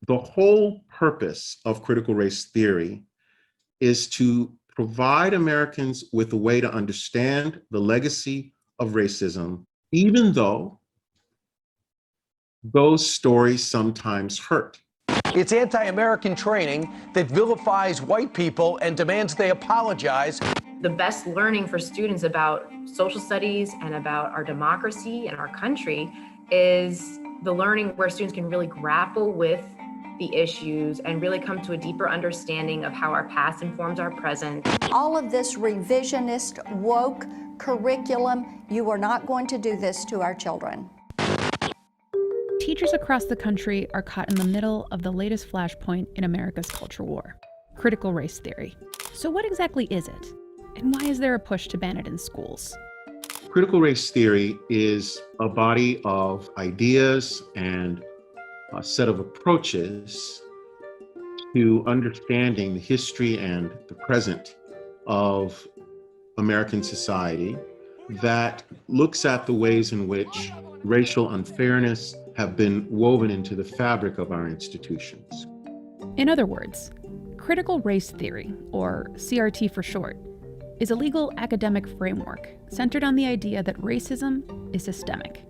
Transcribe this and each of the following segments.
The whole purpose of critical race theory is to provide Americans with a way to understand the legacy of racism, even though those stories sometimes hurt. It's anti-American training that vilifies white people and demands they apologize. The best learning for students about social studies and about our democracy and our country is the learning where students can really grapple with the issues and really come to a deeper understanding of how our past informs our present. All of this revisionist, woke curriculum, you are not going to do this to our children. Teachers across the country are caught in the middle of the latest flashpoint in America's culture war, critical race theory. So what exactly is it? And why is there a push to ban it in schools? Critical race theory is a body of ideas and a set of approaches to understanding the history and the present of American society that looks at the ways in which racial unfairness have been woven into the fabric of our institutions. In other words, critical race theory, or CRT for short, is a legal academic framework centered on the idea that racism is systemic.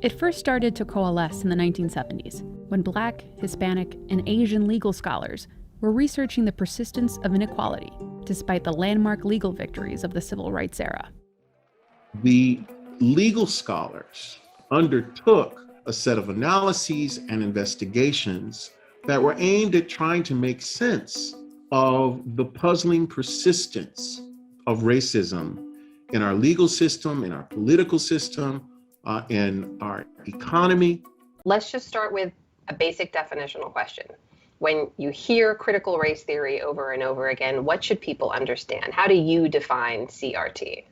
It first started to coalesce in the 1970s, when Black, Hispanic, and Asian legal scholars were researching the persistence of inequality despite the landmark legal victories of the civil rights era. The legal scholars undertook a set of analyses and investigations that were aimed at trying to make sense of the puzzling persistence of racism in our legal system, in our political system, in our economy. Let's just start with a basic definitional question. When you hear critical race theory over and over again, what should people understand? How do you define CRT?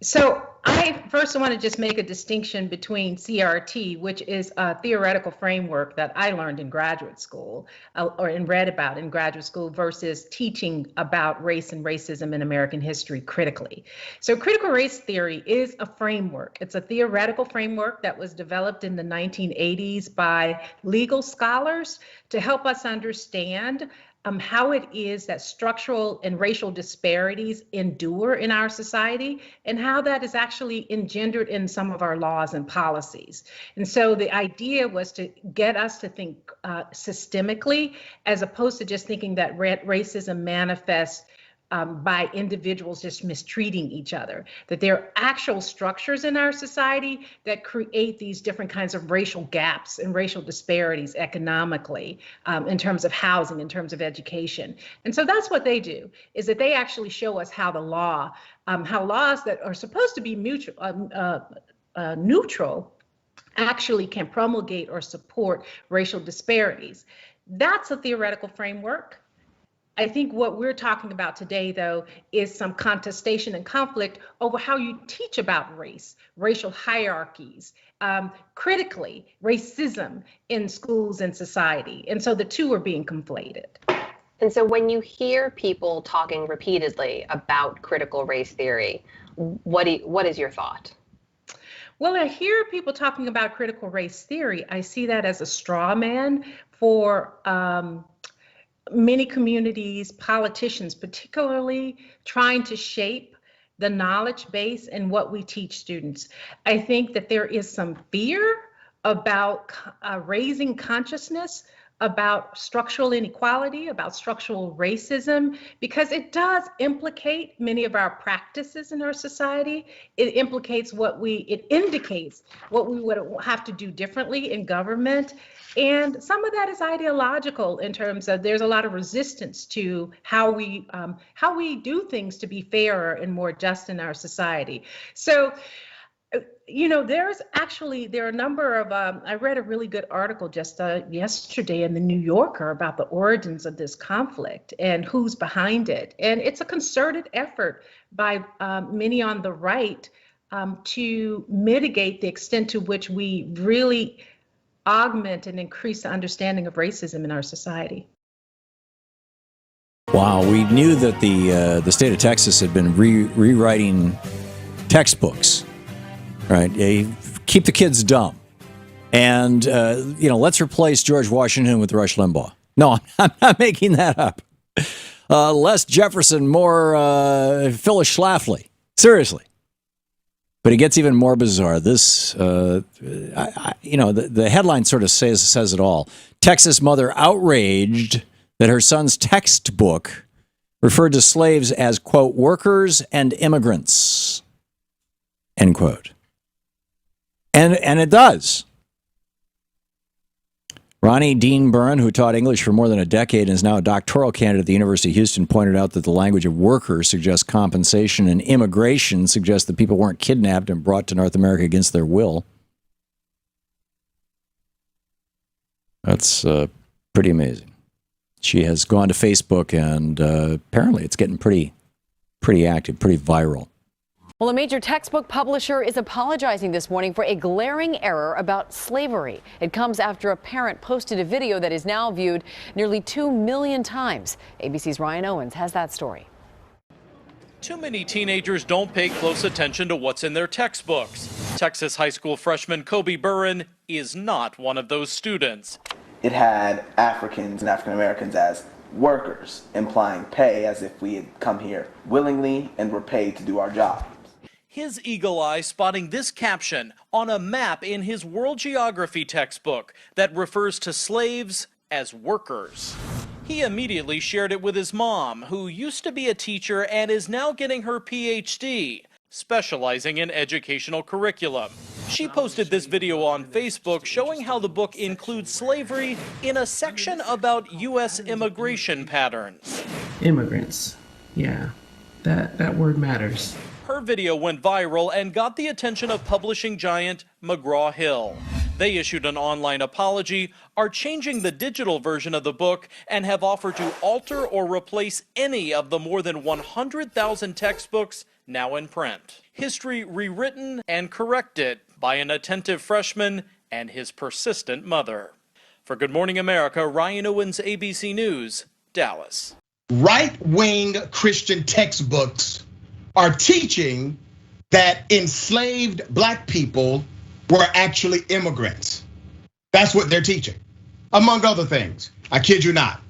So I first want to just make a distinction between CRT, which is a theoretical framework that I learned in graduate school and read about in graduate school, versus teaching about race and racism in American history critically. So critical race theory is a framework. It's a theoretical framework that was developed in the 1980s by legal scholars to help us understand how it is that structural and racial disparities endure in our society, and how that is actually engendered in some of our laws and policies. And so the idea was to get us to think systemically, as opposed to just thinking that racism manifests by individuals just mistreating each other, that there are actual structures in our society that create these different kinds of racial gaps and racial disparities economically, in terms of housing, in terms of education. And so that's what they do, is that they actually show us how how laws that are supposed to be neutral actually can promulgate or support racial disparities. That's a theoretical framework. I think what we're talking about today, though, is some contestation and conflict over how you teach about race, racial hierarchies, critically, racism in schools and society. And so the two are being conflated. And so when you hear people talking repeatedly about critical race theory, what is your thought? Well, I hear people talking about critical race theory. I see that as a straw man for many communities, politicians particularly, trying to shape the knowledge base and what we teach students. I think that there is some fear about raising consciousness about structural inequality, about structural racism, because it does implicate many of our practices in our society. It indicates what we would have to do differently in government. And some of that is ideological, in terms of there's a lot of resistance to how we do things to be fairer and more just in our society. So, there are a number of, I read a really good article just yesterday in the New Yorker about the origins of this conflict and who's behind it. And it's a concerted effort by many on the right to mitigate the extent to which we really augment and increase the understanding of racism in our society. Wow, we knew that the state of Texas had been rewriting textbooks, right? They keep the kids dumb. And, let's replace George Washington with Rush Limbaugh. No, I'm not making that up. Less Jefferson, more Phyllis Schlafly. Seriously. But it gets even more bizarre. This, the headline sort of says it all. Texas mother outraged that her son's textbook referred to slaves as, quote, workers and immigrants, end quote. And it does. Ronnie Dean Byrne, who taught English for more than a decade and is now a doctoral candidate at the University of Houston, pointed out that the language of workers suggests compensation and immigration suggests that people weren't kidnapped and brought to North America against their will. That's pretty amazing. She has gone to Facebook and apparently it's getting pretty active, pretty viral. Well, a major textbook publisher is apologizing this morning for a glaring error about slavery. It comes after a parent posted a video that is now viewed nearly 2 million times. ABC's Ryan Owens has that story. Too many teenagers don't pay close attention to what's in their textbooks. Texas high school freshman Kobe Burren is not one of those students. It had Africans and African Americans as workers, implying pay as if we had come here willingly and were paid to do our job. His eagle eye spotting this caption on a map in his world geography textbook that refers to slaves as workers. He immediately shared it with his mom, who used to be a teacher and is now getting her PhD, specializing in educational curriculum. She posted this video on Facebook showing how the book includes slavery in a section about U.S. immigration patterns. Immigrants, yeah, that word matters. Her video went viral and got the attention of publishing giant McGraw-Hill. They issued an online apology, are changing the digital version of the book, and have offered to alter or replace any of the more than 100,000 textbooks now in print. History rewritten and corrected by an attentive freshman and his persistent mother. For Good Morning America, Ryan Owens, ABC News, Dallas. Right-wing Christian textbooks are teaching that enslaved black people were actually immigrants. That's what they're teaching, among other things. I kid you not.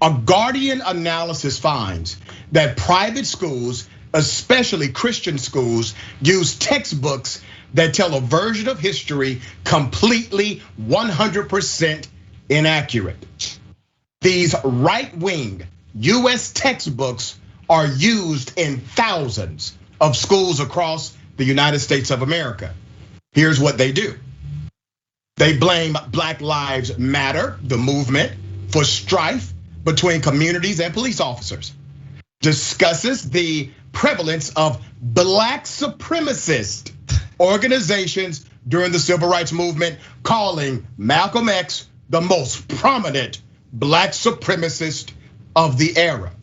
A Guardian analysis finds that private schools, especially Christian schools, use textbooks that tell a version of history completely 100% inaccurate. These right-wing US textbooks are used in thousands of schools across the United States of America. Here's what they do. They blame Black Lives Matter, the movement, for strife between communities and police officers. Discusses the prevalence of black supremacist organizations during the civil rights movement, calling Malcolm X the most prominent black supremacist of the era.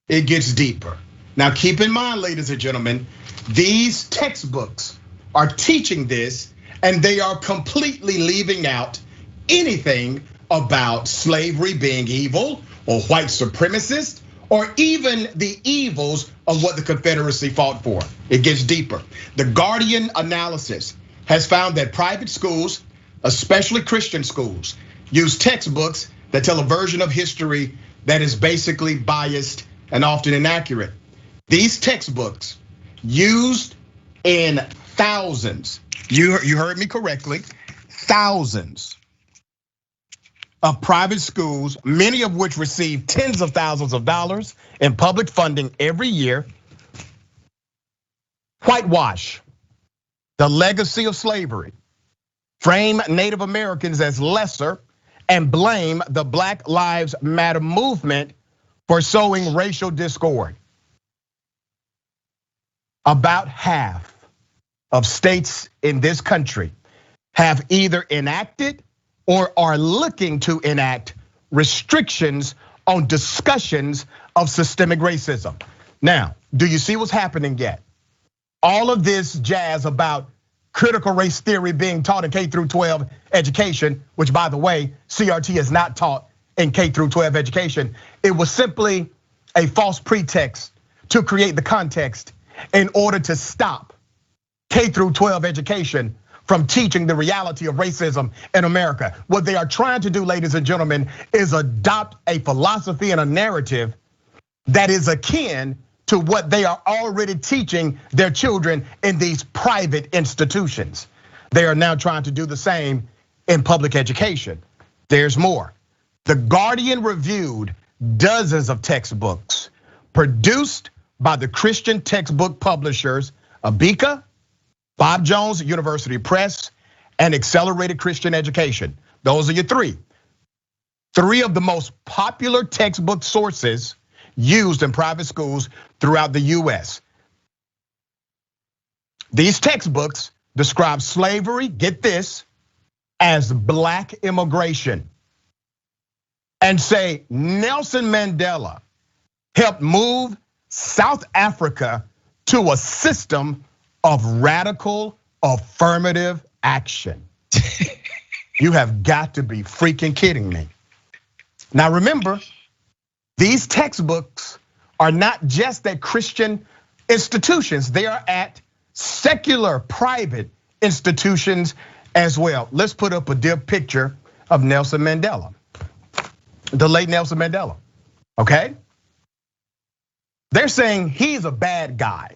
It gets deeper. Now keep in mind, ladies and gentlemen, these textbooks are teaching this, and they are completely leaving out anything about slavery being evil or white supremacist or even the evils of what the Confederacy fought for. It gets deeper. The Guardian analysis has found that private schools, especially Christian schools, use textbooks that tell a version of history that is basically biased and often inaccurate. These textbooks used in thousands, you heard me correctly, thousands of private schools, many of which receive tens of thousands of dollars in public funding every year, whitewash the legacy of slavery, frame Native Americans as lesser, and blame the Black Lives Matter movement for sowing racial discord. About half of states in this country have either enacted or are looking to enact restrictions on discussions of systemic racism. Now, do you see what's happening yet? All of this jazz about critical race theory being taught in K through 12 education, which by the way, CRT is not taught in K through 12 education. It was simply a false pretext to create the context in order to stop K through 12 education from teaching the reality of racism in America. What they are trying to do, ladies and gentlemen, is adopt a philosophy and a narrative that is akin to what they are already teaching their children in these private institutions. They are now trying to do the same in public education. There's more. The Guardian reviewed dozens of textbooks produced by the Christian textbook publishers Abeka, Bob Jones University Press, and Accelerated Christian Education. Those are your three. Three of the most popular textbook sources used in private schools throughout the US. These textbooks describe slavery, get this, as black immigration, and say Nelson Mandela helped move South Africa to a system of radical affirmative action. You have got to be freaking kidding me. Now remember, these textbooks are not just at Christian institutions, they are at secular private institutions as well. Let's put up a dear picture of Nelson Mandela, the late Nelson Mandela, okay? They're saying he's a bad guy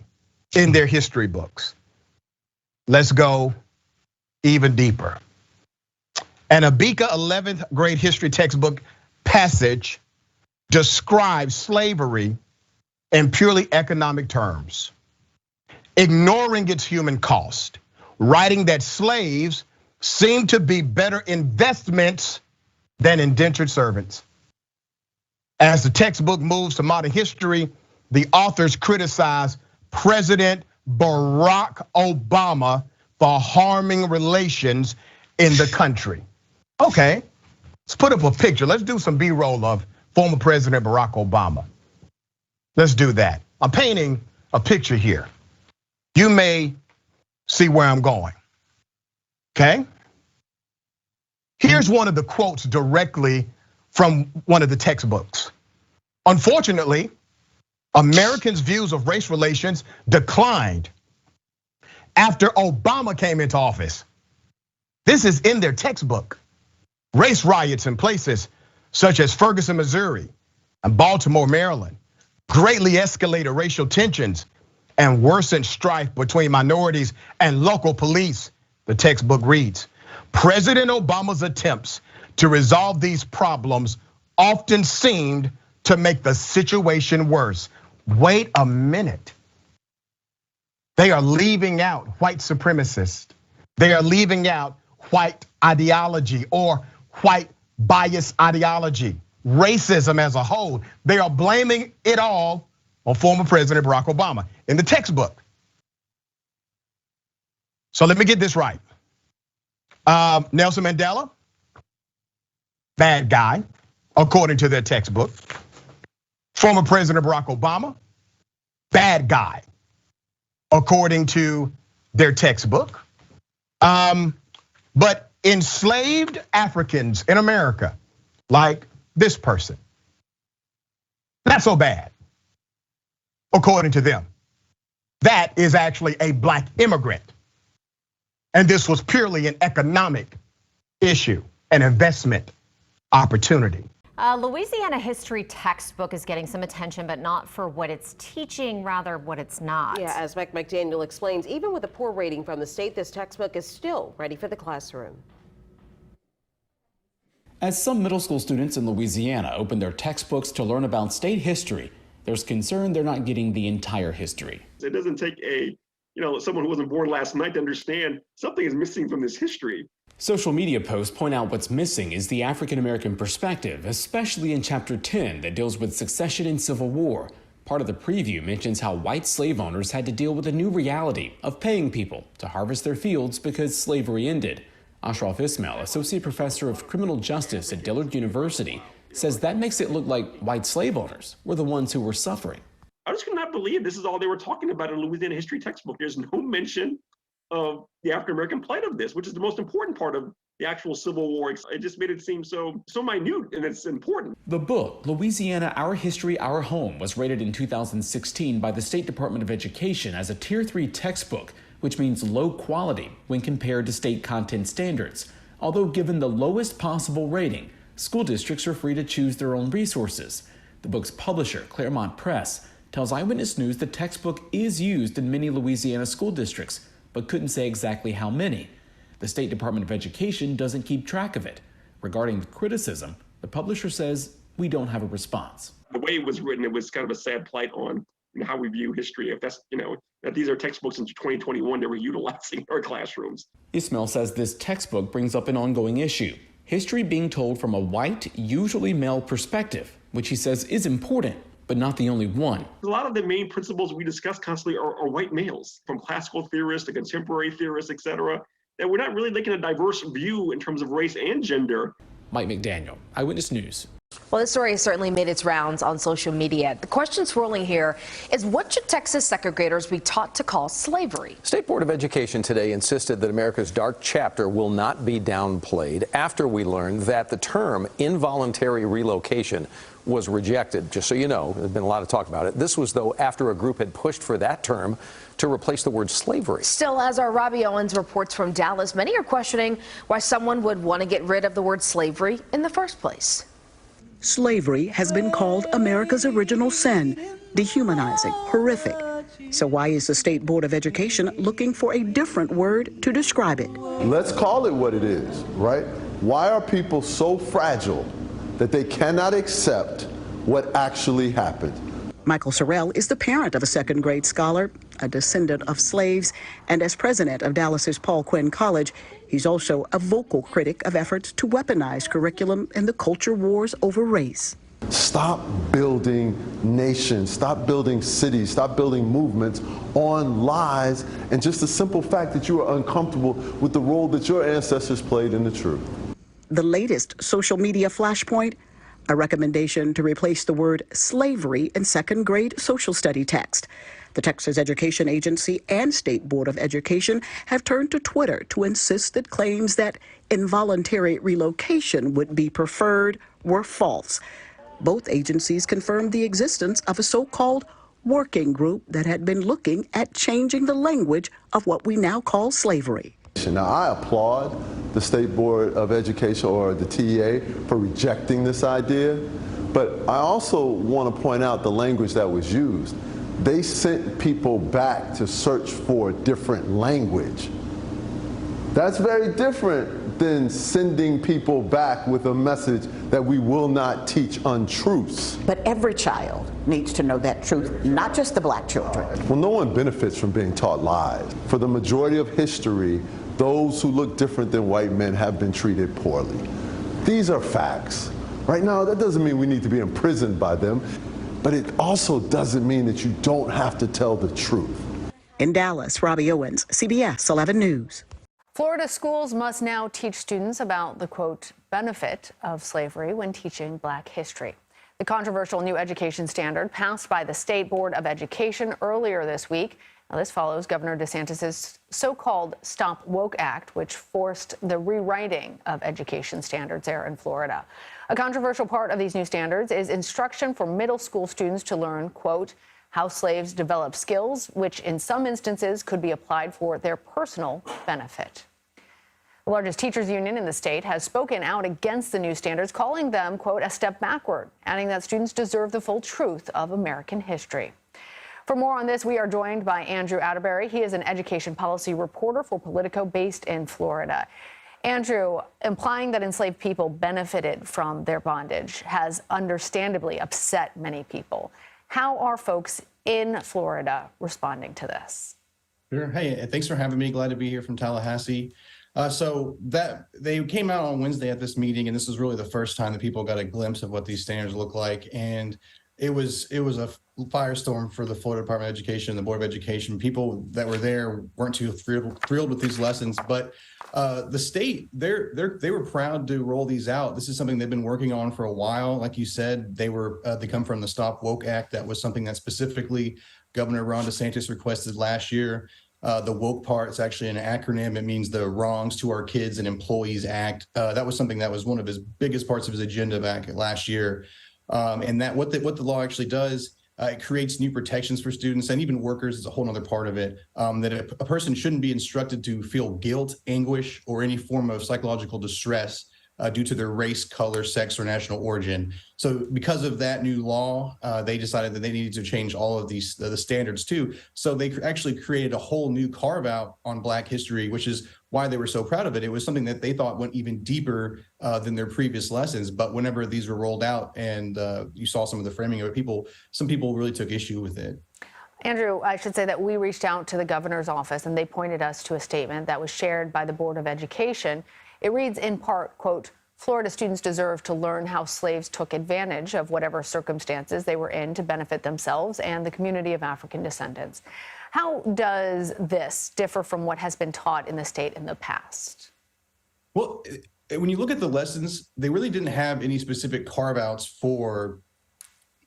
in their history books. Let's go even deeper. An Abeka 11th grade history textbook passage describes slavery in purely economic terms, ignoring its human cost, writing that slaves seem to be better investments than indentured servants. As the textbook moves to modern history, the authors criticize President Barack Obama for harming relations in the country. Okay, let's put up a picture. Let's do some B-roll of former President Barack Obama. Let's do that. I'm painting a picture here. You may see where I'm going, okay? Here's one of the quotes directly from one of the textbooks. Unfortunately, Americans' views of race relations declined after Obama came into office. This is in their textbook. Race riots in places such as Ferguson, Missouri, and Baltimore, Maryland, greatly escalated racial tensions and worsened strife between minorities and local police, the textbook reads. President Obama's attempts to resolve these problems often seemed to make the situation worse. Wait a minute. They are leaving out white supremacists. They are leaving out white ideology or white bias ideology, racism as a whole. They are blaming it all on former President Barack Obama in the textbook. So let me get this right. Nelson Mandela, bad guy, according to their textbook. Former President Barack Obama, bad guy, according to their textbook. But enslaved Africans in America, like this person, not so bad, according to them. That is actually a black immigrant. And this was purely an economic issue, an investment opportunity. Louisiana history textbook is getting some attention, but not for what it's teaching, rather what it's not. Yeah, as Mike McDaniel explains, even with a poor rating from the state, this textbook is still ready for the classroom. As some middle school students in Louisiana open their textbooks to learn about state history, there's concern they're not getting the entire history. It doesn't take someone who wasn't born last night to understand something is missing from this history. Social media posts point out what's missing is the African-American perspective, especially in Chapter 10 that deals with succession and Civil War. Part of the preview mentions how white slave owners had to deal with a new reality of paying people to harvest their fields because slavery ended. Ashraf Ismail, associate professor of criminal justice at Dillard University, says that makes it look like white slave owners were the ones who were suffering. I just could not believe this is all they were talking about in a Louisiana history textbook. There's no mention of the African-American plight of this, which is the most important part of the actual Civil War. It just made it seem so minute, and it's important. The book, Louisiana, Our History, Our Home, was rated in 2016 by the State Department of Education as a Tier 3 textbook, which means low quality when compared to state content standards. Although given the lowest possible rating, school districts are free to choose their own resources. The book's publisher, Claremont Press, tells Eyewitness News the textbook is used in many Louisiana school districts, but couldn't say exactly how many. The State Department of Education doesn't keep track of it. Regarding the criticism, the publisher says, "We don't have a response." The way it was written, it was kind of a sad plight on how we view history. If that's, that these are textbooks in 2021 that we're utilizing in our classrooms. Ismail says this textbook brings up an ongoing issue: history being told from a white, usually male perspective, which he says is important, but not the only one. A lot of the main principles we discuss constantly are white males, from classical theorists to contemporary theorists, et cetera, that we're not really taking a diverse view in terms of race and gender. Mike McDaniel, Eyewitness News. Well, this story has certainly made its rounds on social media. The question swirling here is, what should Texas second graders be taught to call slavery? State Board of Education today insisted that America's dark chapter will not be downplayed after we learned that the term involuntary relocation was rejected. Just so you know, there's been a lot of talk about it. This was, though, after a group had pushed for that term to replace the word slavery. Still, as our Robbie Owens reports from Dallas, many are questioning why someone would want to get rid of the word slavery in the first place. Slavery has been called America's original sin, dehumanizing, horrific. So why is the State Board of Education looking for a different word to describe it? Let's call it what it is, right? Why are people so fragile that they cannot accept what actually happened? Michael Sorrell is the parent of a second grade scholar, a descendant of slaves, and as president of Dallas's Paul Quinn College, he's also a vocal critic of efforts to weaponize curriculum in the culture wars over race. Stop building nations, stop building cities, stop building movements on lies and just the simple fact that you are uncomfortable with the role that your ancestors played in the truth. The latest social media flashpoint, a recommendation to replace the word slavery in second grade social study text. The Texas Education Agency and State Board of Education have turned to Twitter to insist that claims that involuntary relocation would be preferred were false. Both agencies confirmed the existence of a so-called working group that had been looking at changing the language of what we now call slavery. Now, I applaud the State Board of Education, or the TEA, for rejecting this idea, but I also want to point out the language that was used. They sent people back to search for a different language. That's very different than sending people back with a message that we will not teach untruths. But every child needs to know that truth, not just the black children. Well, no one benefits from being taught lies. For the majority of history, those who look different than white men have been treated poorly. These are facts. Right now, that doesn't mean we need to be imprisoned by them, but it also doesn't mean that you don't have to tell the truth. In Dallas, Robbie Owens, CBS 11 News. Florida schools must now teach students about the, quote, benefit of slavery when teaching Black history. The controversial new education standard passed by the State Board of Education earlier this week. Now, this follows Governor DeSantis' so-called Stop Woke Act, which forced the rewriting of education standards there in Florida. A controversial part of these new standards is instruction for middle school students to learn, quote, how slaves developed skills, which in some instances could be applied for their personal benefit. The largest teachers union in the state has spoken out against the new standards, calling them, quote, a step backward, adding that students deserve the full truth of American history. For more on this, we are joined by Andrew Atterbury. He is an education policy reporter for Politico based in Florida. Andrew, implying that enslaved people benefited from their bondage has understandably upset many people. How are folks in Florida responding to this? Sure. Hey, thanks for having me. Glad to be here from Tallahassee. So that they came out on Wednesday at this meeting, and this is really the first time that people got a glimpse of what these standards look like. And it was a firestorm for the Florida Department of Education and the Board of Education. People that were there weren't too thrilled with these lessons, but the state, they were proud to roll these out. This is something they've been working on for a while. Like you said, they come from the Stop Woke Act. That was something that specifically Governor Ron DeSantis requested last year. The woke part is actually an acronym. It means the Wrongs to Our Kids and Employees Act. That was something that was one of his biggest parts of his agenda back last year. And that what the law actually does It creates new protections for students and even workers is a whole other part of it, that a person shouldn't be instructed to feel guilt, anguish, or any form of psychological distress due to their race, color, sex, or national origin. So because of that new law, they decided that they needed to change all of these the standards too. So they actually created a whole new carve out on Black history, which is why they were so proud of it. It was something that they thought went even deeper than their previous lessons. But whenever these were rolled out and you saw some of the framing of it, some people really took issue with it. Andrew, I should say that we reached out to the governor's office and they pointed us to a statement that was shared by the Board of Education. It reads in part, quote, Florida students deserve to learn how slaves took advantage of whatever circumstances they were in to benefit themselves and the community of African descendants. How does this differ from what has been taught in the state in the past? Well, when you look at the lessons, they really didn't have any specific carve-outs for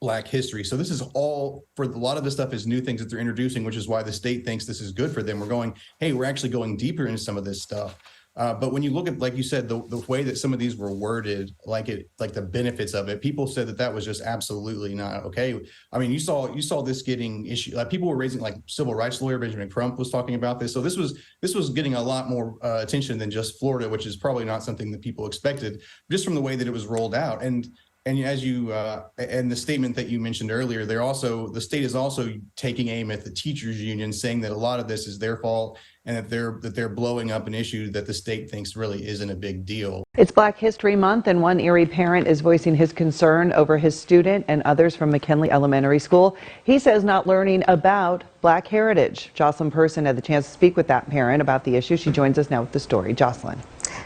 Black history. So this is all, for a lot of the stuff is new things that they're introducing, which is why the state thinks this is good for them. We're going, hey, we're actually going deeper into some of this stuff. But when you look at, like you said, the way that some of these were worded, like the benefits of it, people said that was just absolutely not okay. I mean, you saw this getting issue. Like people were raising, like civil rights lawyer Benjamin Crump was talking about this. So this was getting a lot more attention than just Florida, which is probably not something that people expected, just from the way that it was rolled out. And as you and the statement that you mentioned earlier, the state is also taking aim at the teachers union, saying that a lot of this is their fault and that they're blowing up an issue that the state thinks really isn't a big deal. It's Black History Month, and one Erie parent is voicing his concern over his student and others from McKinley Elementary School. He says not learning about Black heritage. Jocelyn Person had the chance to speak with that parent about the issue. She joins us now with the story. Jocelyn.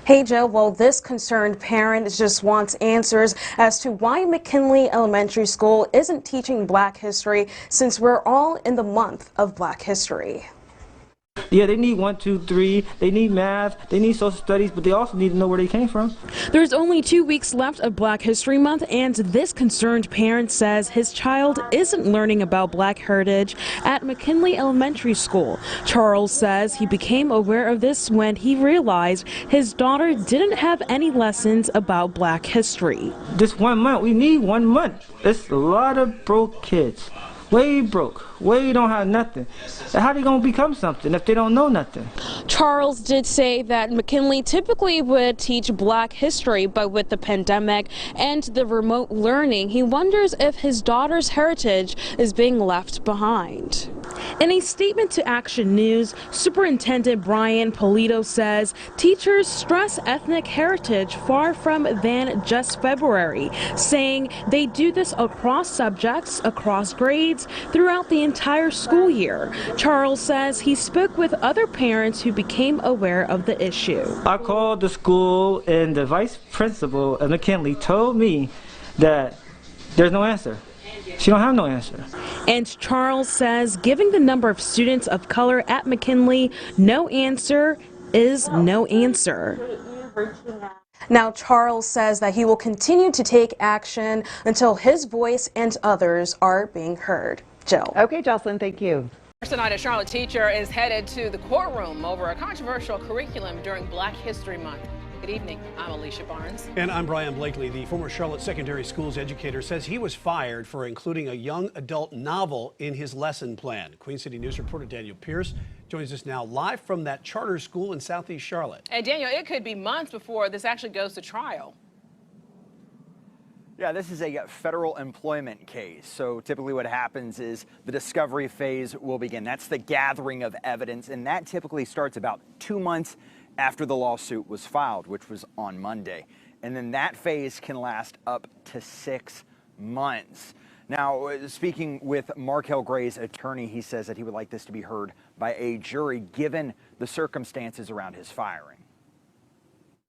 Hey, Joe. Well, this concerned parent just wants answers as to why McKinley Elementary School isn't teaching Black history since we're all in the month of Black history. Yeah, they need 1, 2, 3. They need math. They need social studies, but they also need to know where they came from. There's only 2 weeks left of Black History Month, and this concerned parent says his child isn't learning about Black heritage at McKinley Elementary School. Charles says he became aware of this when he realized his daughter didn't have any lessons about Black history. This 1 month, we need 1 month. It's a lot of broke kids. Way broke, way don't have nothing. How they gonna become something if they don't know nothing? Charles did say that McKinley typically would teach Black history, but with the pandemic and the remote learning, he wonders if his daughter's heritage is being left behind. In a statement to Action News, Superintendent Brian Polito says teachers stress ethnic heritage far from than just February, saying they do this across subjects, across grades, throughout the entire school year. Charles says he spoke with other parents who became aware of the issue. I called the school and the vice principal of McKinley told me that there's no answer. She don't have no answer. And Charles says giving the number of students of color at McKinley no answer is no answer. Now, Charles says that he will continue to take action until his voice and others are being heard. Jill. Okay, Jocelyn, thank you. Tonight, a Charlotte teacher is headed to the courtroom over a controversial curriculum during Black History Month. Good evening. I'm Alicia Barnes. And I'm Brian Blakely. The former Charlotte Secondary Schools educator says he was fired for including a young adult novel in his lesson plan. Queen City News reporter Daniel Pierce joins us now live from that charter school in Southeast Charlotte. And Daniel, it could be months before this actually goes to trial. Yeah, this is a federal employment case. So typically what happens is the discovery phase will begin. That's the gathering of evidence, and that typically starts about 2 months after the lawsuit was filed, which was on Monday. And then that phase can last up to 6 months. Now, speaking with Markel Gray's attorney, he says that he would like this to be heard by a jury given the circumstances around his firing.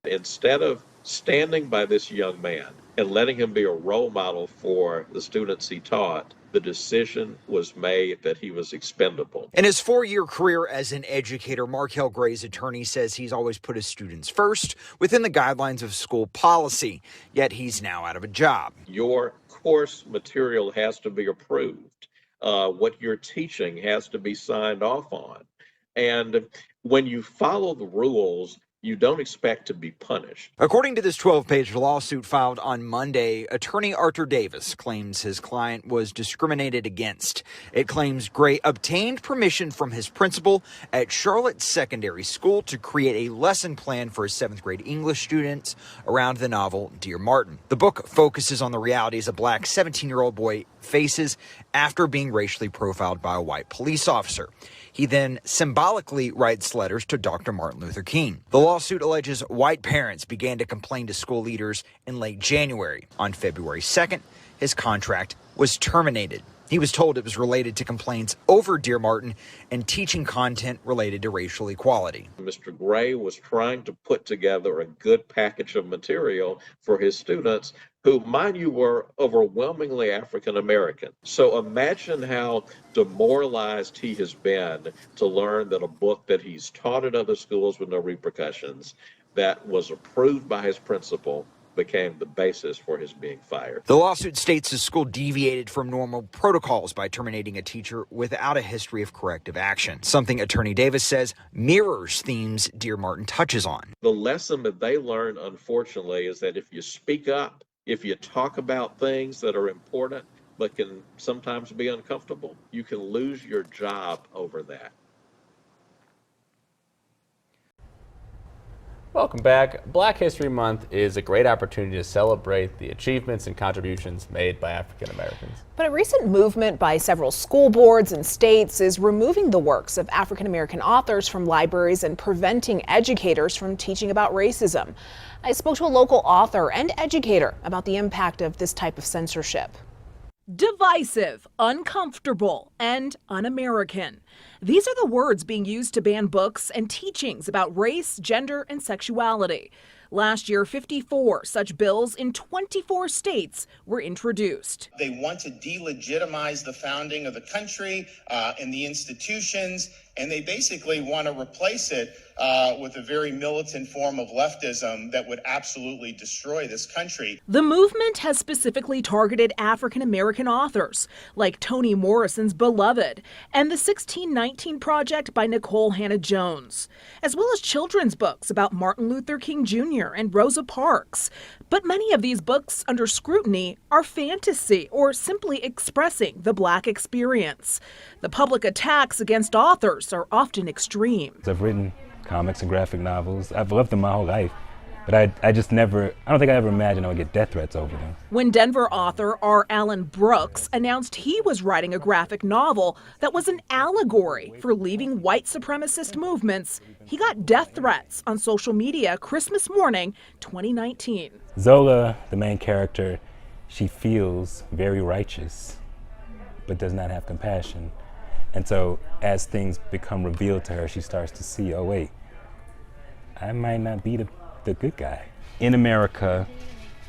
Instead of standing by this young man and letting him be a role model for the students he taught, the decision was made that he was expendable. In his 4-year career as an educator, Markel Gray's attorney says he's always put his students first within the guidelines of school policy, yet he's now out of a job. Your course material has to be approved. What you're teaching has to be signed off on. And when you follow the rules, you don't expect to be punished. According to this 12-page lawsuit filed on Monday, attorney Arthur Davis claims his client was discriminated against. It claims Gray obtained permission from his principal at Charlotte Secondary School to create a lesson plan for his 7th grade English students around the novel Dear Martin. The book focuses on the realities a black 17-year-old boy faces after being racially profiled by a white police officer. He then symbolically writes letters to Dr. Martin Luther King. The lawsuit alleges white parents began to complain to school leaders in late January. On February 2nd, his contract was terminated. He was told it was related to complaints over Dear Martin and teaching content related to racial equality. Mr. Gray was trying to put together a good package of material for his students who, mind you, were overwhelmingly African American. So imagine how demoralized he has been to learn that a book that he's taught at other schools with no repercussions, that was approved by his principal, became the basis for his being fired. The lawsuit states the school deviated from normal protocols by terminating a teacher without a history of corrective action, something Attorney Davis says mirrors themes Dear Martin touches on. The lesson that they learned, unfortunately, is that if you speak up, if you talk about things that are important but can sometimes be uncomfortable, you can lose your job over that. Welcome back. Black History Month is a great opportunity to celebrate the achievements and contributions made by African Americans. But a recent movement by several school boards and states is removing the works of African American authors from libraries and preventing educators from teaching about racism. I spoke to a local author and educator about the impact of this type of censorship. Divisive, uncomfortable, and un-American. These are the words being used to ban books and teachings about race, gender, and sexuality. Last year, 54 such bills in 24 states were introduced. They want to delegitimize the founding of the country and the institutions, and they basically want to replace it with a very militant form of leftism that would absolutely destroy this country. The movement has specifically targeted African American authors, like Toni Morrison's Beloved and the 1619 Project by Nicole Hannah-Jones, as well as children's books about Martin Luther King Jr. and Rosa Parks. But many of these books under scrutiny are fantasy or simply expressing the Black experience. The public attacks against authors are often extreme. I've written comics and graphic novels. I've loved them my whole life, but I don't think I ever imagined I would get death threats over them. When Denver author R. Allen Brooks announced he was writing a graphic novel that was an allegory for leaving white supremacist movements, he got death threats on social media Christmas morning 2019. Zola, the main character, she feels very righteous, but does not have compassion. And so as things become revealed to her, she starts to see, oh wait, I might not be the good guy. In America,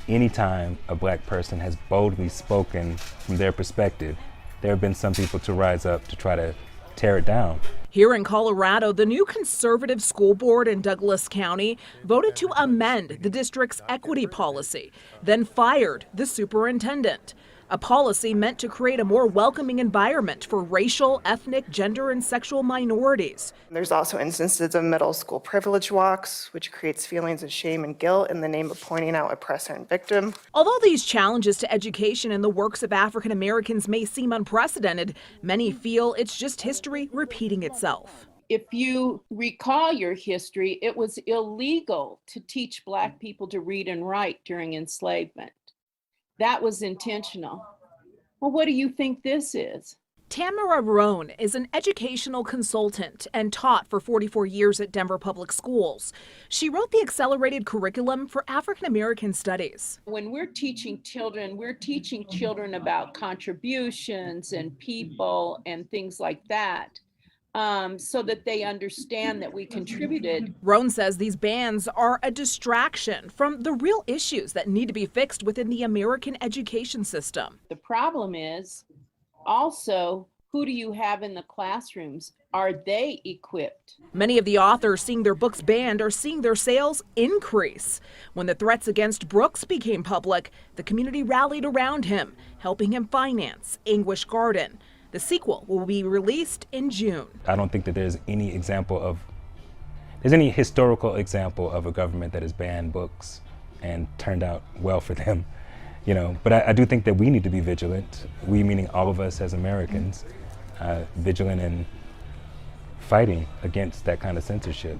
anytime a Black person has boldly spoken from their perspective, there have been some people to rise up to try to tear it down. Here in Colorado, the new conservative school board in Douglas County voted to amend the district's equity policy, then fired the superintendent. A policy meant to create a more welcoming environment for racial, ethnic, gender, and sexual minorities. There's also instances of middle school privilege walks, which creates feelings of shame and guilt in the name of pointing out oppressor and victim. Although these challenges to education and the works of African Americans may seem unprecedented, many feel it's just history repeating itself. If you recall your history, it was illegal to teach Black people to read and write during enslavement. That was intentional. Well, what do you think this is? Tamara Roan is an educational consultant and taught for 44 years at Denver Public Schools. She wrote the accelerated curriculum for African American studies. When we're teaching children about contributions and people and things like that. So that they understand that we contributed. Roan says these bans are a distraction from the real issues that need to be fixed within the American education system. The problem is also, who do you have in the classrooms? Are they equipped? Many of the authors seeing their books banned are seeing their sales increase. When the threats against Brooks became public, the community rallied around him, helping him finance Anguish Garden. The sequel will be released in June. I don't think that there's any example of there's any historical example of a government that has banned books and turned out well for them, But I do think that we need to be vigilant, we meaning all of us as Americans, vigilant in fighting against that kind of censorship.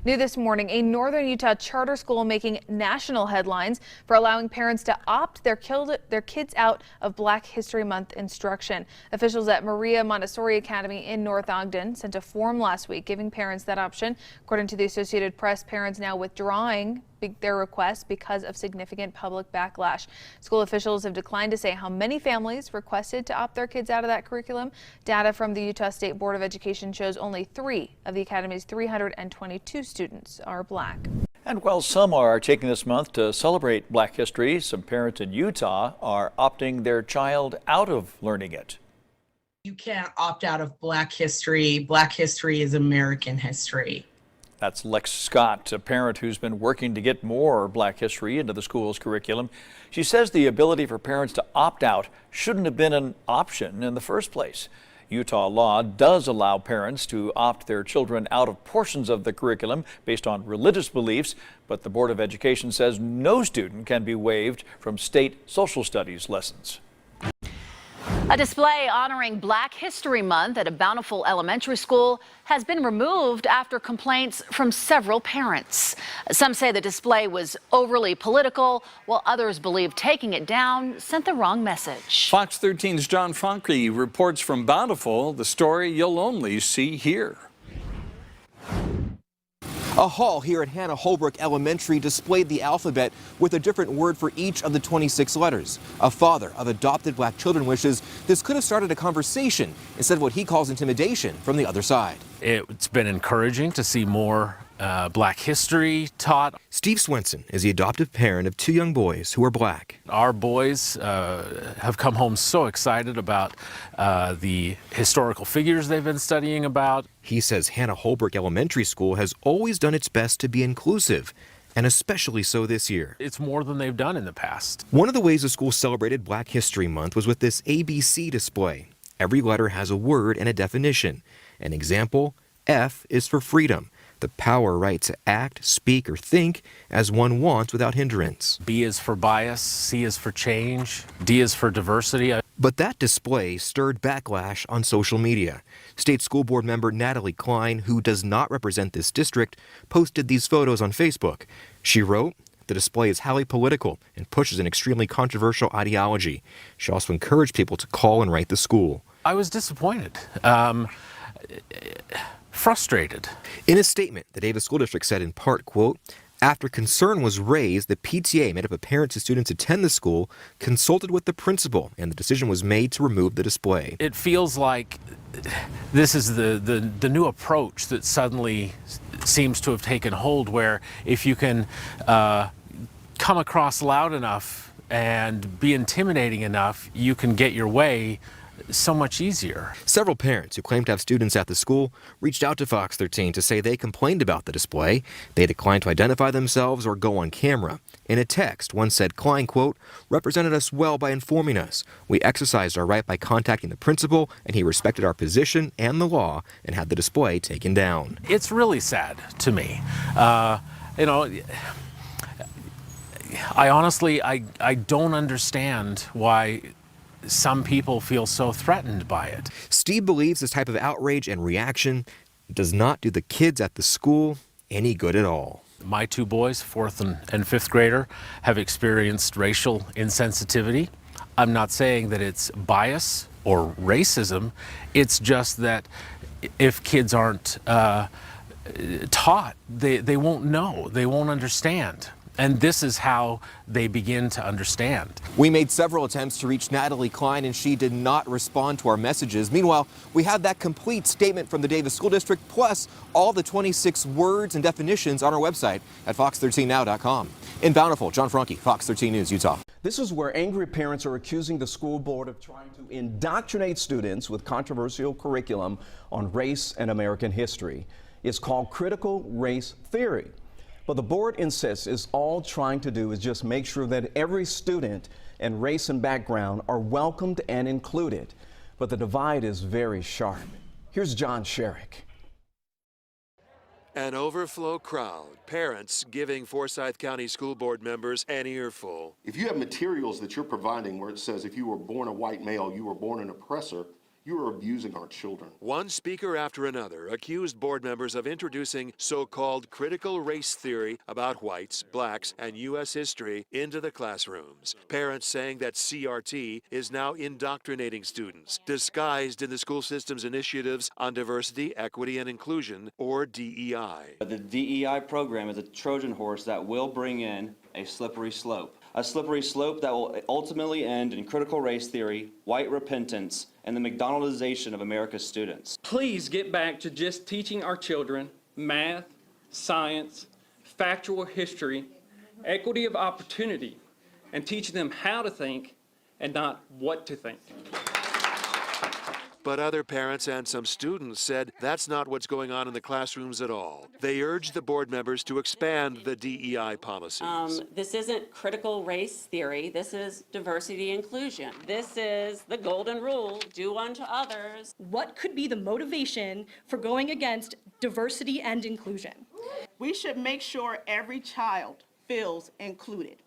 New this morning, a northern Utah charter school making national headlines for allowing parents to opt their kids out of Black History Month instruction. Officials at Maria Montessori Academy in North Ogden sent a form last week giving parents that option. According to the Associated Press, parents now withdrawing their request because of significant public backlash. School officials have declined to say how many families requested to opt their kids out of that curriculum. Data from the Utah State Board of Education shows only 3 of the academy's 322 students are Black. And while some are taking this month to celebrate Black history, some parents in Utah are opting their child out of learning it. You can't opt out of Black history. Black history is American history. That's Lex Scott, a parent who's been working to get more Black history into the school's curriculum. She says the ability for parents to opt out shouldn't have been an option in the first place. Utah law does allow parents to opt their children out of portions of the curriculum based on religious beliefs, but the Board of Education says no student can be waived from state social studies lessons. A display honoring Black History Month at a Bountiful Elementary School has been removed after complaints from several parents. Some say the display was overly political, while others believe taking it down sent the wrong message. Fox 13's John Franke reports from Bountiful, the story you'll only see here. A hall here at Hannah Holbrook Elementary displayed the alphabet with a different word for each of the 26 letters. A father of adopted Black children wishes this could have started a conversation instead of what he calls intimidation from the other side. It's been encouraging to see more Black history taught. Steve Swenson is the adoptive parent of 2 young boys who are Black. Our boys have come home so excited about the historical figures they've been studying about. He says Hannah Holbrook Elementary School has always done its best to be inclusive, and especially so this year. It's more than they've done in the past. One of the ways the school celebrated Black History Month was with this ABC display. Every letter has a word and a definition. An example, F is for freedom, the power right to act, speak, or think as one wants without hindrance. B is for bias, C is for change, D is for diversity. But that display stirred backlash on social media. State School Board member Natalie Klein, who does not represent this district, posted these photos on Facebook. She wrote, "The display is highly political and pushes an extremely controversial ideology." She also encouraged people to call and write the school. I was disappointed. Frustrated. In a statement, the Davis School District said in part, quote, "After concern was raised, the PTA made up of parents and students attend the school, consulted with the principal, and the decision was made to remove the display." It feels like this is the new approach that suddenly seems to have taken hold, where if you can come across loud enough and be intimidating enough, you can get your way so much easier. Several parents who claim to have students at the school reached out to Fox 13 to say they complained about the display. They declined to identify themselves or go on camera. In a text, one said Klein, quote, "represented us well by informing us. We exercised our right by contacting the principal, and he respected our position and the law and had the display taken down." It's really sad to me. I honestly don't understand why some people feel so threatened by it. Steve believes this type of outrage and reaction does not do the kids at the school any good at all. My 2 boys, 4th and 5th grader, have experienced racial insensitivity. I'm not saying that it's bias or racism. It's just that if kids aren't taught, they won't know, they won't understand. And this is how they begin to understand. We made several attempts to reach Natalie Klein, and she did not respond to our messages. Meanwhile, we have that complete statement from the Davis School District, plus all the 26 words and definitions on our website at fox13now.com. In Bountiful, John Franke, Fox 13 News, Utah. This is where angry parents are accusing the school board of trying to indoctrinate students with controversial curriculum on race and American history. It's called critical race theory. But the board insists is all trying to do is just make sure that every student and race and background are welcomed and included. But the divide is very sharp. Here's John Sherrick. An overflow crowd, parents giving Forsyth County School Board members an earful. If you have materials that you're providing where it says if you were born a white male, you were born an oppressor, you are abusing our children. One speaker after another accused board members of introducing so-called critical race theory about whites, blacks, and U.S. history into the classrooms. Parents saying that CRT is now indoctrinating students, disguised in the school system's initiatives on diversity, equity, and inclusion, or DEI. The DEI program is a Trojan horse that will bring in a slippery slope. A slippery slope that will ultimately end in critical race theory, white repentance, and the McDonaldization of America's students. Please get back to just teaching our children math, science, factual history, equity of opportunity, and teaching them how to think and not what to think. But other parents and some students said that's not what's going on in the classrooms at all. They urged the board members to expand the DEI policies. This isn't critical race theory. This is diversity inclusion. This is the golden rule, do unto others. What could be the motivation for going against diversity and inclusion? We should make sure every child feels included.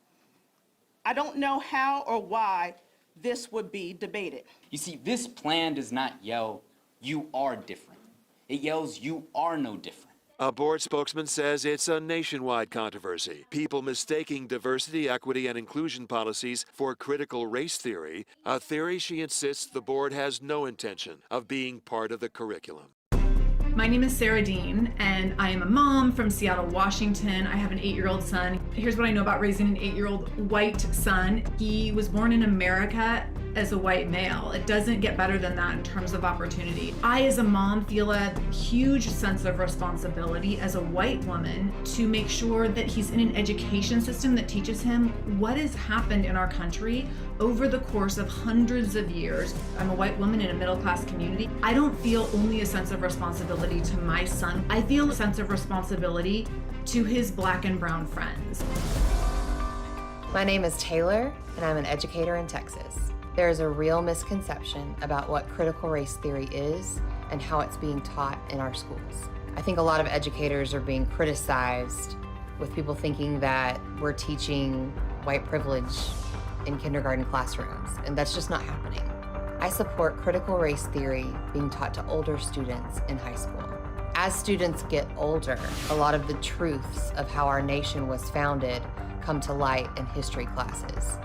I don't know how or why this would be debated. You see, this plan does not yell, "You are different." It yells, "You are no different." A board spokesman says it's a nationwide controversy. People mistaking diversity, equity, and inclusion policies for critical race theory, a theory she insists the board has no intention of being part of the curriculum. My name is Sarah Dean, and I am a mom from Seattle, Washington. I have an 8-year-old son. Here's what I know about raising an 8-year-old white son. He was born in America as a white male. It doesn't get better than that in terms of opportunity. I, as a mom, feel a huge sense of responsibility as a white woman to make sure that he's in an education system that teaches him what has happened in our country over the course of hundreds of years. I'm a white woman in a middle-class community. I don't feel only a sense of responsibility to my son. I feel a sense of responsibility to his black and brown friends. My name is Taylor, and I'm an educator in Texas. There is a real misconception about what critical race theory is and how it's being taught in our schools. I think a lot of educators are being criticized with people thinking that we're teaching white privilege in kindergarten classrooms, and that's just not happening. I support critical race theory being taught to older students in high school. As students get older, a lot of the truths of how our nation was founded come to light in history classes.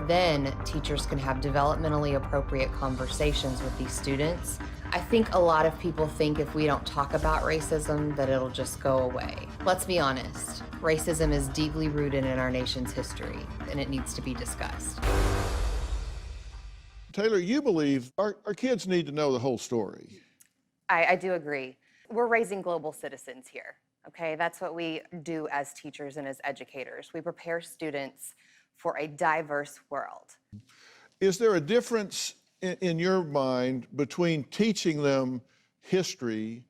Then teachers can have developmentally appropriate conversations with these students. I think a lot of people think if we don't talk about racism that it'll just go away. Let's be honest, racism is deeply rooted in our nation's history, and it needs to be discussed. Taylor, you believe our kids need to know the whole story. I do agree. We're raising global citizens here, okay? That's what we do as teachers and as educators. We prepare students for a diverse world. Is there a difference in your mind between teaching them history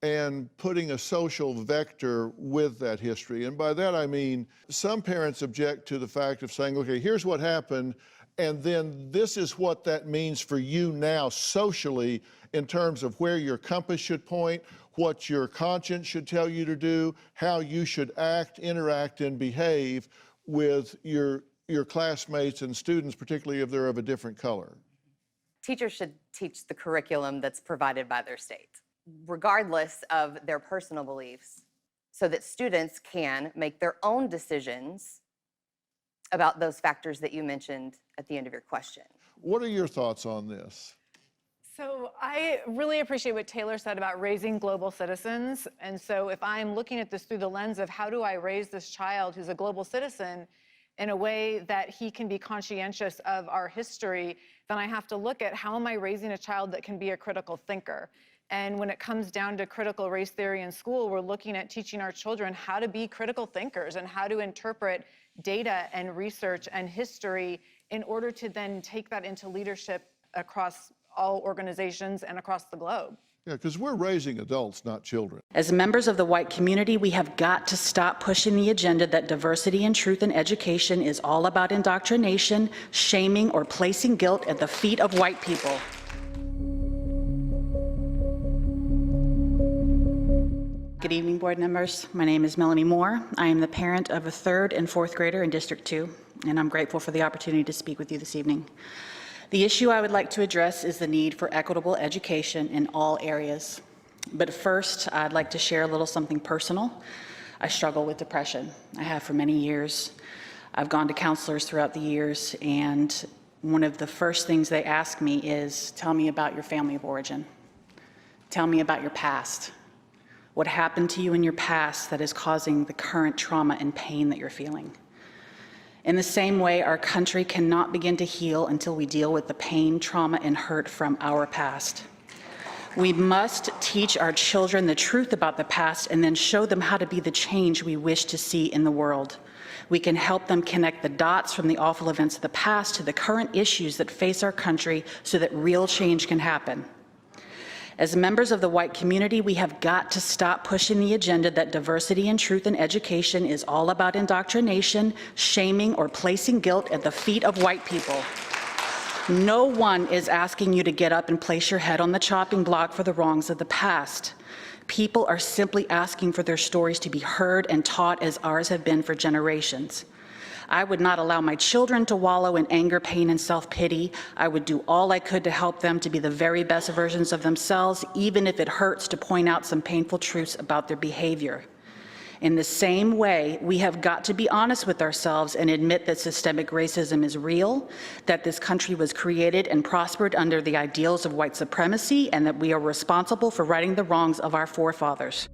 and putting a social vector with that history? And by that I mean, some parents object to the fact of saying, okay, here's what happened, and then this is what that means for you now socially in terms of where your compass should point, what your conscience should tell you to do, how you should act, interact, and behave with your classmates and students, particularly if they're of a different color. Teachers should teach the curriculum that's provided by their state, regardless of their personal beliefs, so that students can make their own decisions about those factors that you mentioned at the end of your question. What are your thoughts on this? So I really appreciate what Taylor said about raising global citizens. And so if I'm looking at this through the lens of how do I raise this child who's a global citizen in a way that he can be conscientious of our history, then I have to look at how am I raising a child that can be a critical thinker. And when it comes down to critical race theory in school, we're looking at teaching our children how to be critical thinkers and how to interpret data and research and history in order to then take that into leadership across all organizations and across the globe. Yeah, because we're raising adults, not children. As members of the white community, we have got to stop pushing the agenda that diversity and truth in education is all about indoctrination, shaming, or placing guilt at the feet of white people. Good evening, board members. My name is Melanie Moore. I am the parent of a 3rd and 4th grader in District 2, and I'm grateful for the opportunity to speak with you this evening. The issue I would like to address is the need for equitable education in all areas. But first, I'd like to share a little something personal. I struggle with depression. I have for many years. I've gone to counselors throughout the years, and one of the first things they ask me is, tell me about your family of origin. Tell me about your past. What happened to you in your past that is causing the current trauma and pain that you're feeling? In the same way, our country cannot begin to heal until we deal with the pain, trauma, and hurt from our past. We must teach our children the truth about the past and then show them how to be the change we wish to see in the world. We can help them connect the dots from the awful events of the past to the current issues that face our country so that real change can happen. As members of the white community, we have got to stop pushing the agenda that diversity and truth in education is all about indoctrination, shaming, or placing guilt at the feet of white people. No one is asking you to get up and place your head on the chopping block for the wrongs of the past. People are simply asking for their stories to be heard and taught as ours have been for generations. I would not allow my children to wallow in anger, pain, and self-pity. I would do all I could to help them to be the very best versions of themselves, even if it hurts to point out some painful truths about their behavior. In the same way, we have got to be honest with ourselves and admit that systemic racism is real, that this country was created and prospered under the ideals of white supremacy, and that we are responsible for righting the wrongs of our forefathers.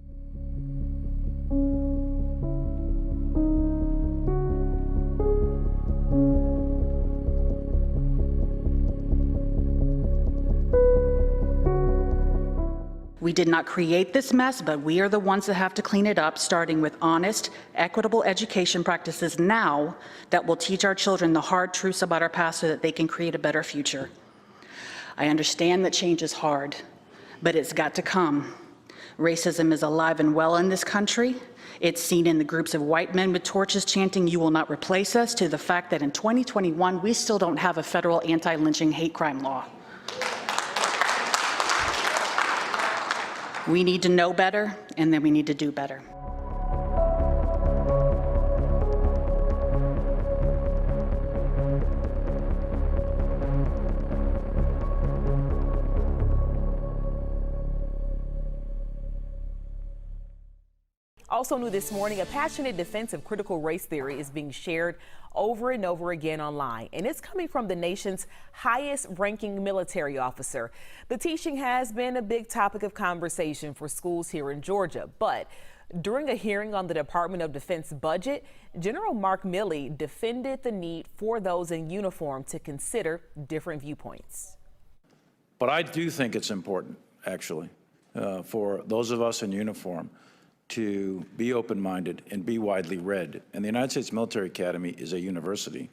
We did not create this mess, but we are the ones that have to clean it up, starting with honest, equitable education practices now that will teach our children the hard truths about our past so that they can create a better future. I understand that change is hard, but it's got to come. Racism is alive and well in this country. It's seen in the groups of white men with torches chanting, "You will not replace us," to the fact that in 2021, we still don't have a federal anti-lynching hate crime law. We need to know better, and then we need to do better. Also new this morning, a passionate defense of critical race theory is being shared over and over again online, and it's coming from the nation's highest ranking military officer. The teaching has been a big topic of conversation for schools here in Georgia, but during a hearing on the Department of Defense budget, General Mark Milley defended the need for those in uniform to consider different viewpoints. But I do think it's important, actually, for those of us in uniform to be open-minded and be widely read. And the United States Military Academy is a university,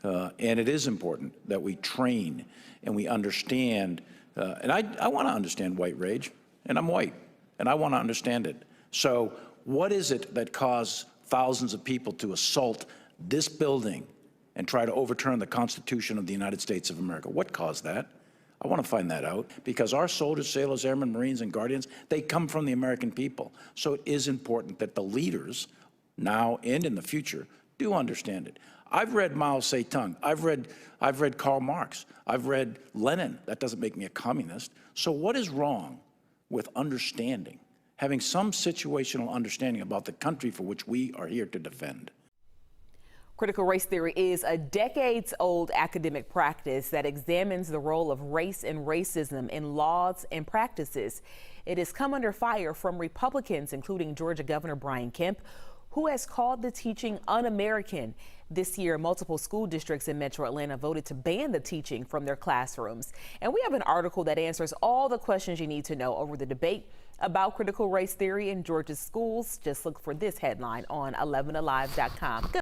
and it is important that we train and we understand, and I want to understand white rage, and I'm white, and I want to understand it. So what is it that caused thousands of people to assault this building and try to overturn the Constitution of the United States of America? What caused that? I want to find that out, because our soldiers, sailors, airmen, Marines, and Guardians, they come from the American people. So it is important that the leaders, now and in the future, do understand it. I've read Mao Zedong. I've read Karl Marx. I've read Lenin. That doesn't make me a communist. So what is wrong with understanding, having some situational understanding about the country for which we are here to defend? Critical race theory is a decades-old academic practice that examines the role of race and racism in laws and practices. It has come under fire from Republicans, including Georgia Governor Brian Kemp, who has called the teaching un-American. This year, multiple school districts in Metro Atlanta voted to ban the teaching from their classrooms. And we have an article that answers all the questions you need to know over the debate about critical race theory in Georgia's schools. Just look for this headline on 11alive.com.